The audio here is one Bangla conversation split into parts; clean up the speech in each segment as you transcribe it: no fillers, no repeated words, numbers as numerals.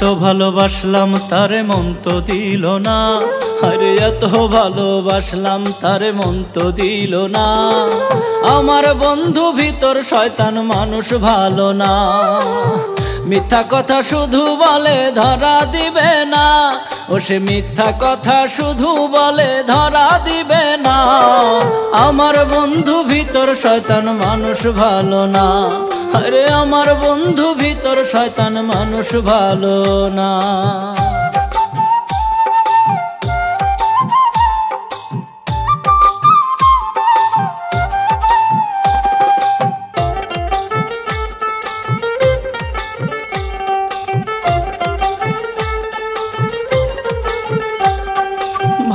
এত ভালোবাসলাম তারে মন তো দিল না, আরে এত ভালোবাসলাম তারে মন তো দিল না। আমার বন্ধু ভিতর শয়তান, মানুষ ভালো না। মিথ্যা কথা শুধু বলে ধরা দিবে না, ও সে মিথ্যা কথা শুধু বলে ধরা দিবে না। আমার বন্ধু ভিতর শয়তান, মানুষ ভালো না। আরে আমার বন্ধু ভিতর শয়তান, মানুষ ভালো না।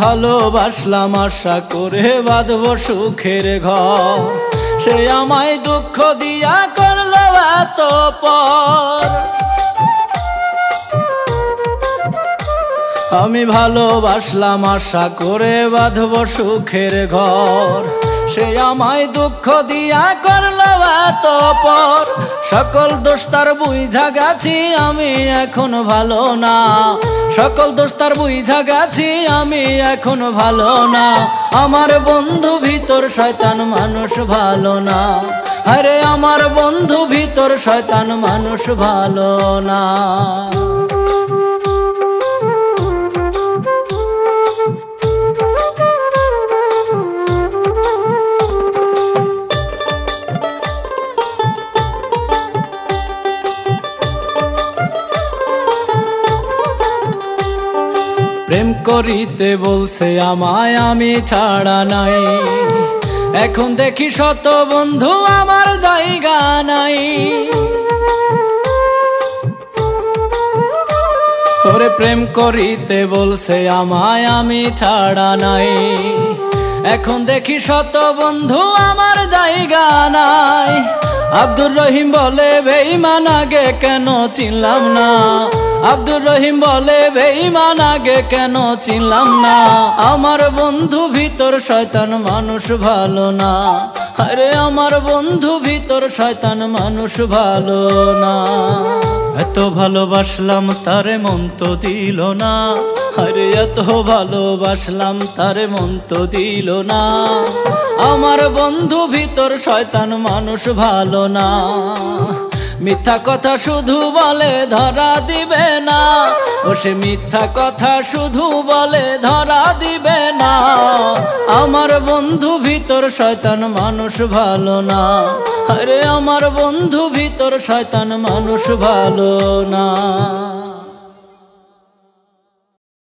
ভালোবাসলাম আশা করে বাঁধব সুখের ঘর, সে আমায় দুঃখ দিয়া করলো এত পর। আমি ভালোবাসলাম আশা করে বাঁধব সুখের ঘর, সে আমায় দুঃখ দিয়া করলো এত পর। সকল দোষ তার বুঝা গেছি আমি এখন ভালো না, সকল দোষ তার বুঝা গেছি আমি এখন ভালো না। আমার বন্ধু ভিতর শয়তান, মানুষ ভালো না। আরে আমার বন্ধু ভিতর শয়তান, মানুষ ভালো না। প্রেম করিতে বলছে আমায়, আমি ছাড়া নাই। এখন দেখি শত বন্ধু, আমার জায়গা নাই। ওরে প্রেম করিতে বলছে আমায়, আমি ছাড়া নাই। এখন দেখি শত বন্ধু, আমার জায়গা নাই। আব্দুর রহিম বলে বেঈমান, আগে কেন চিনলাম না। আব্দুর রহিম বলে বেঈমান, আগে কেন চিনলাম না। আমার বন্ধু ভিতর শয়তান, মানুষ ভালো না। আরে আমার বন্ধু ভিতর শয়তান, মানুষ ভালো না। এত ভালোবাসলাম তারে মন তো দিল না, আরে এত ভালোবাসলাম তারে মন তো দিল না। আমার বন্ধু ভিতর শয়তান, মানুষ ভালো না। মিথ্যা কথা শুধু বলে ধরা দিবে না, ও সে মিথ্যা কথা শুধু বলে ধরা দিবে না। আমার বন্ধু ভিতর শয়তান, মানুষ ভালো না। আরে আমার বন্ধু ভিতর শয়তান, মানুষ ভালো না।